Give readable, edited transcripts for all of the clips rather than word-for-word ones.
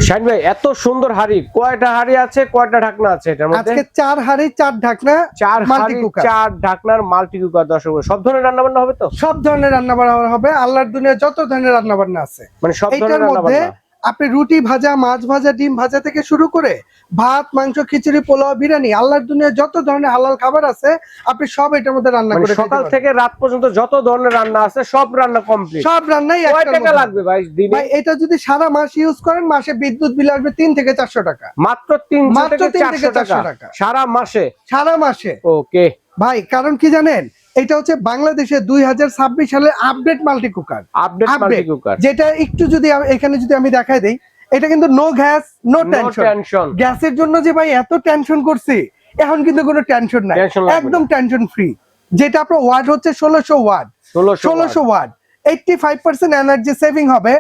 শাহিন ভাই এত সুন্দর হাড়ি, কয়টা হাড়ি আছে, কয়টা ঢাকনা আছে এটার মধ্যে? আজকে 4 হাড়ি 4 ঢাকনা, 4 হাড়ি 4 ঢাকনার মাল্টি কুকার। দর্শক সব ধরনের রান্না বান্না হবে তো? সব ধরনের রান্না বান্না হবে, আল্লাহর দুনিয়া যত ধরনের রান্না বান্না আছে মানে সব ধরনের রান্না বান্না। আপনি রুটি ভাজা, মাছ ভাজা, ডিম ভাজা থেকে শুরু করে ভাত, মাংস, খিচুড়ি, পোলাও, বিরিয়ানি, আল্লাহর দুনিয়া যত ধরনের হালাল খাবার আছে আপনি সব এটার মধ্যে রান্না করে খেতে সকাল পারবেন। থেকে রাত পর্যন্ত যত ধরনের রান্না আছে সব রান্না কমপ্লিট। সব রান্নাই কয় টাকা লাগবে ভাই দিনে? ভাই এটা যদি সারা মাস ইউজ করেন মাসে বিদ্যুৎ বিল আসবে 3 থেকে 400 টাকা। মাত্র 300 থেকে 400 টাকা সারা মাসে? সারা মাসে। ওকে ভাই কারণ কি জানেন, এটা হচ্ছে বাংলাদেশে 2026 সালে আপডেট মাল্টি কুকার। যেটা একটু যদি এখানে যদি আমি দেখাই দেই, এটা কিন্তু নো গ্যাস, নো টেনশন। গ্যাসের জন্য যে ভাই এত টেনশন করছি, এখন কিন্তু কোনো টেনশন নাই, একদম টেনশন ফ্রি। যেটা আপনার ওয়াট হচ্ছে 1600 ওয়াট, 1600 ওয়াট, 85% এনার্জি সেভিং হবে,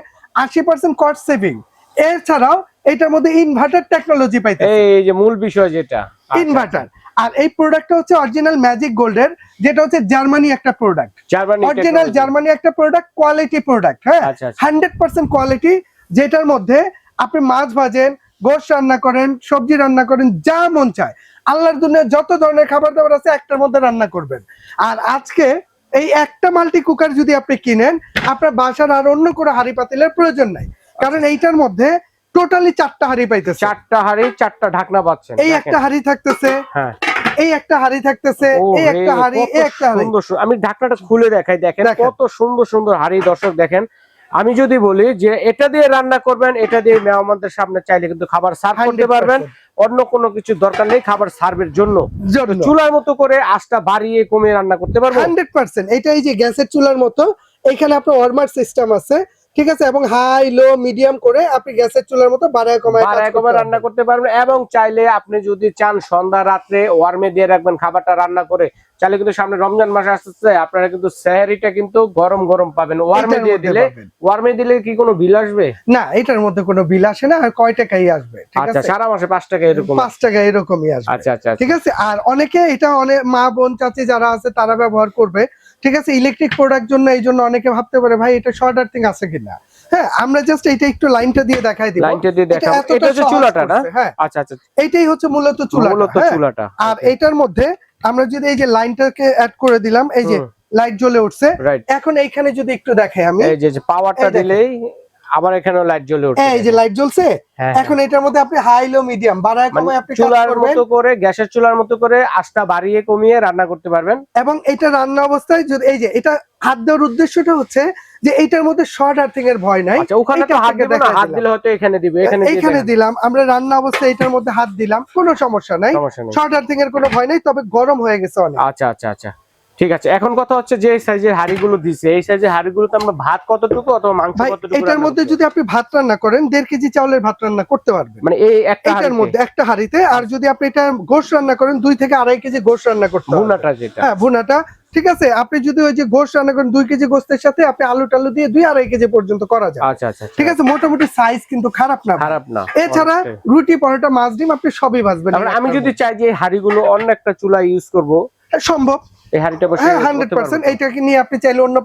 80% কস্ট সেভিং। এছাড়াও এটার মধ্যে ইনভার্টার টেকনোলজি পাইতে, এই যে মূল বিষয় যেটা ইনভার্টার। আর এই প্রোডাক্টটা হচ্ছে অরিজিনাল ম্যাজিক গোল্ডের, যেটা হচ্ছে জার্মানি একটা প্রোডাক্ট, অরিজিনাল জার্মানি একটা প্রোডাক্ট, কোয়ালিটি প্রোডাক্ট। হ্যাঁ 100% কোয়ালিটি। যেটার মধ্যে আপনি মাছ ভাজেন, গোশত রান্না করেন, সবজি রান্না করেন, যা মন চায় আল্লাহর দুনিয়ায় যত ধরনের খাবার দাবার আছে একটার মধ্যে রান্না করবেন। আর আজকে এই একটা মাল্টি কুকার যদি আপনি কিনেন, আপনার বাসার আর অন্য কোনো হাঁড়ি পাতিলের প্রয়োজন নাই, কারণ এইটার মধ্যে টোটালি 4টা হাঁড়ি পাইতেছে। 4টা হাঁড়ি 4টা ঢাকনা পাচ্ছেন। এই একটা হাঁড়ি থাকতেছে, হ্যাঁ এই একটা হাঁড়ি থাকতেছে, এই একটা হাঁড়ি, এই একটা হাঁড়ি। আমি ঢাকনাটা খুলে দেখাই, দেখেন কত সুন্দর সুন্দর হাঁড়ি। দর্শক দেখেন, আমি যদি বলি যে এটা দিয়ে রান্না করবেন, এটা দিয়ে মেহমানদের সামনে চাইলে কিন্তু খাবার সার্ভ করতে পারবেন, অন্য কোনো কিছু দরকার নেই খাবার সার্ভের জন্য। চুলার মতো করে আঁচটা বাড়িয়ে কমিয়ে রান্না করতে পারবেন 100%। এটাই যে গ্যাসের চুলার মতো, এখানে আপনার ওয়ার্মার সিস্টেম আছে, ঠিক আছে, এবং হাই লো মিডিয়াম করে আপনি গ্যাসের চুলার মতো বাড়ায় কমায় রান্না করতে পারবেন। এবং চাইলে আপনি যদি চান সন্ধ্যা রাত্রে ওয়ার্মে দিয়ে রাখবেন খাবারটা রান্না করে, চাইলে কিন্তু সামনে রমজান মাস আসছে, আপনারা কিন্তু সেহরিটা কিন্তু গরম গরম পাবেন ওয়ার্মে দিয়ে দিলে। ওয়ার্মে দিলে কি কোনো বিল আসবে? না, এটার মধ্যে কোনো বিল আসে না। আর কয় টাকাই আসবে? আচ্ছা, সারা মাসে 5 টাকা এরকম, 5 টাকা এরকমই আসবে। আচ্ছা আচ্ছা, ঠিক আছে। আর অনেকে এটা, অনেক মা বোন চাচি যারা আছে তারা ব্যবহার করবে, ঠিক আছে, ইলেকট্রিক প্রোডাক্ট জন্য। এই জন্য অনেকে ভাবতে পারে ভাই এটা শর্ট আর্থিং আছে কিনা। হ্যাঁ, আমরা জাস্ট এটা একটু লাইনটা দিয়ে দেখাই দিব। লাইনটা দিয়ে দেখাও। এটা হচ্ছে চুলাটা না? হ্যাঁ আচ্ছা আচ্ছা, এইটাই হচ্ছে মূলত চুলাটা। আর এটার মধ্যে আমরা যদি এই যে লাইনটাকে অ্যাড করে দিলাম, এই যে লাইট জ্বলে উঠছে। এখন এইখানে যদি একটু দেখাই আমি, এই যে পাওয়ারটা দিলেই আবার এখানেও লাইট জ্বলে উঠছে। এই যে লাইট জ্বলছে। এখন এটার মধ্যে আপনি হাই লো মিডিয়াম বাড়ায় কমায় আপনি চুলার মতো করে, গ্যাসের চুলার মতো করে আঁচটা বাড়িয়ে কমিয়ে রান্না করতে পারবেন। এবং এটা রান্না অবস্থায় যদি এই যে এটা হাত দেওয়ার উদ্দেশ্যটা হচ্ছে যে এইটার মধ্যে শর্ট আর্থিং এর ভয় নাই। আচ্ছা, ওখানে তো হাত দিব না, হাত দিলে হয়তো এখানে দিবে, এখানে দিলাম আমরা রান্না অবস্থায় এটার মধ্যে হাত দিলাম, কোনো সমস্যা নাই, শর্ট আর্থিং এর কোনো ভয় নাই। তবে গরম হয়ে গেছে অনেক। আচ্ছা আচ্ছা আচ্ছা, ঠিক আছে। এখন কথা হচ্ছে যে সাইজের হাঁড়িগুলো দিছে, এই সাইজের হাঁড়িগুলোতে আমরা ভাত কতটুকু অথবা মাংস কতটুকু? এটার মধ্যে যদি আপনি ভাত রান্না করেন 1.5 কেজি চাউলের ভাত রান্না করতে পারবেন, মানে এই এটার মধ্যে একটা হাঁড়িতে। আর যদি আপনি এটা গোশত রান্না করেন 2 থেকে 2.5 কেজি গোশত রান্না করতে পারবেন। ভুনাটা যেটা, হ্যাঁ ভুনাটা, ঠিক আছে। আপনি যদি ওই যে গোশত রান্না করেন 2 কেজি গোশতের সাথে আপনি আলু টালু দিয়ে 2-2.5 কেজি পর্যন্ত করা যায়। আচ্ছা আচ্ছা, ঠিক আছে। মোটামুটি সাইজ কিন্তু খারাপ না। এছাড়া রুটি, পরোটা, মাছ, ডিম আপনি সবই ভাজবেন। আমি যদি চাই যে হাঁড়িগুলো অন্য একটা চুলা ইউজ করব, সম্ভব। এই হাঁড়িটা বসে 100% এইটাকে নিয়ে আপনি চাইলে অন্য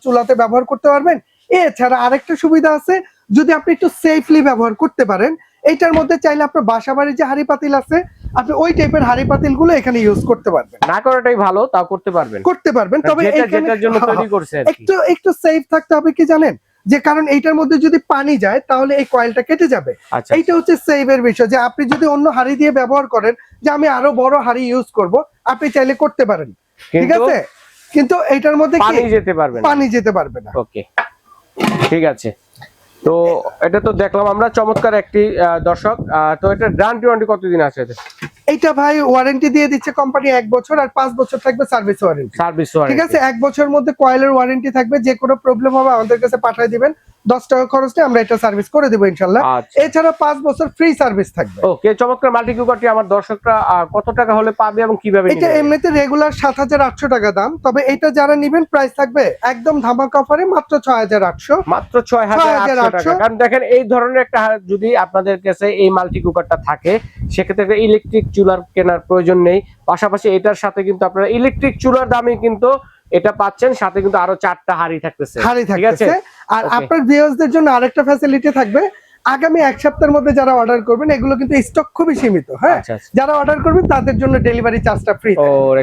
চুলাতে ব্যবহার করতে পারবেন। এছাড়া আরেকটা সুবিধা আছে, যদি আপনি একটু সেফলি ব্যবহার করতে পারেন, এইটার মধ্যে চাইলে আপনার বাসাবাড়ির যে হাঁড়ি পাতিল আছে আপনি ওই টাইপের হাঁড়ি পাতিল গুলো এখানে ইউজ করতে পারবেন। না করাটাই ভালো, তাও করতে পারবেন। তবে এটার জন্য তৈরি করছে একটু সেফ থাকতে হবে। কি জানেন, যে কারণ এইটার মধ্যে যদি পানি যায় তাহলে এই কয়েলটা কেটে যাবে। এইটা হচ্ছে সেফের বিষয়, যে আপনি যদি অন্য হাঁড়ি দিয়ে ব্যবহার করেন, যে আমি আরো বড় হাঁড়ি ইউজ করব, আপনি চাইলে করতে পারেন, ঠিক আছে, কিন্তু এইটার মধ্যে পানি যেতে পারবে না। ওকে, ঠিক আছে। তো এটা তো দেখলাম আমরা চমৎকার একটি দর্শক। তো এটা গ্যারান্টি কতদিন আছে? এইটা ভাই ওয়ারেন্টি দিয়ে দিচ্ছে কোম্পানি 1 বছর, আর 5 বছর থাকবে সার্ভিস ওয়ারেন্টি। ঠিক আছে, 1 বছরের মধ্যে কয়েলের ওয়ারেন্টি থাকবে। যে কোনো প্রবলেম হবে আমাদের কাছে পাঠিয়ে দিবেন, 10 টাকা খরচ নিয়ে আমরা এটা সার্ভিস করে দেব ইনশাআল্লাহ। এছাড়া 5 বছর ফ্রি সার্ভিস থাকবে। ওকে, চমৎকার মাল্টি কুকারটি আমার দর্শকরা কত টাকা হলে পাবে এবং কিভাবে নেবে? এটা এমনিতে রেগুলার 7800 টাকা দাম, তবে এটা যারা নেবেন প্রাইস থাকবে একদম ধামাকা অফারে মাত্র 6800। মাত্র 6800 টাকা। কারণ দেখেন, এই ধরনের একটা যদি আপনাদের কাছে এই মাল্টি কুকারটা থাকে, সেক্ষেত্রে ইলেকট্রিক চুলার কেনার প্রয়োজন নেই। পাশাপাশি এটার সাথে কিন্তু আপনারা ইলেকট্রিক চুলার দামে কিন্তু এটা পাচ্ছেন, সাথে কিন্তু আরো 4টা হাঁড়ি থাকতেছে। ঠিক আছে। আর আপনার ভিউয়ার্সদের জন্য আরেকটা ফ্যাসিলিটি থাকবে, আগামী এক সপ্তাহের মধ্যে যারা অর্ডার করবেন, এগুলো কিন্তু স্টক খুবই সীমিত। হ্যাঁ, যারা অর্ডার করবেন তাদের জন্য ডেলিভারি চার্জটা ফ্রি।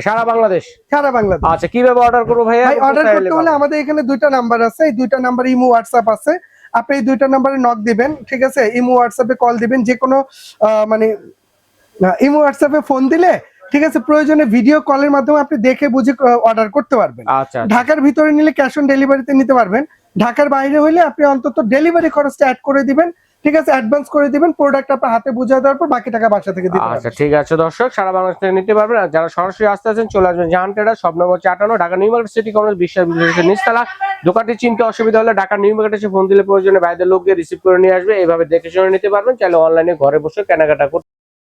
সারা বাংলাদেশ? সারা বাংলাদেশ। আচ্ছা, কিভাবে অর্ডার করবো ভাইয়া? অর্ডার করতে হলে আমাদের এখানে 2টা নাম্বার আছে, এই 2টা নাম্বারে ইমো হোয়াটসঅ্যাপ আছে। আপনি এই 2টা নাম্বারে নক দিবেন, ঠিক আছে? ইমো হোয়াটসঅ্যাপে কল দিবেন, যে কোনো মানে ইমো হোয়াটসঅ্যাপে ফোন দিলে, ঠিক আছে, প্রয়োজনে ভিডিও কলের মাধ্যমে আপনি দেখে বুঝে অর্ডার করতে পারবেন। আচ্ছা, ঢাকার ভিতরে নিলে ক্যাশ অন ডেলিভারিতে নিতে পারবেন। ঢাকার বাইরে হলে আপনি অন্তত ডেলিভারি খরচটা অ্যাড করে দিবেন, ঠিক আছে, অ্যাডভান্স করে দিবেন, প্রোডাক্ট আপনার হাতে বুঝা দেওয়ার পর বাকি টাকা বাসা থেকে দিতে পারবেন। আচ্ছা, ঠিক আছে দর্শক, সারা বাংলাদেশ থেকে নিতে পারবেন। আর যারা সরাসরি আসতে আছেন চলে আসবেন জাহান ট্রেডার্স, সব নম্বর 58, Dhaka new market city complex, বিশ্বাস বিল্ডার্সের নিচতলা। দোকানটি চিনতে অসুবিধা হলে ঢাকা নিউ মার্কেটে এসে ফোন দিলে প্রয়োজনে বাইরের লোক গিয়ে রিসিভ করে নিয়ে আসবে। এইভাবে দেখে শুনে নিতে পারবেন। চাইলে অনলাইনে ঘরে বসে কেনাকাটা করতে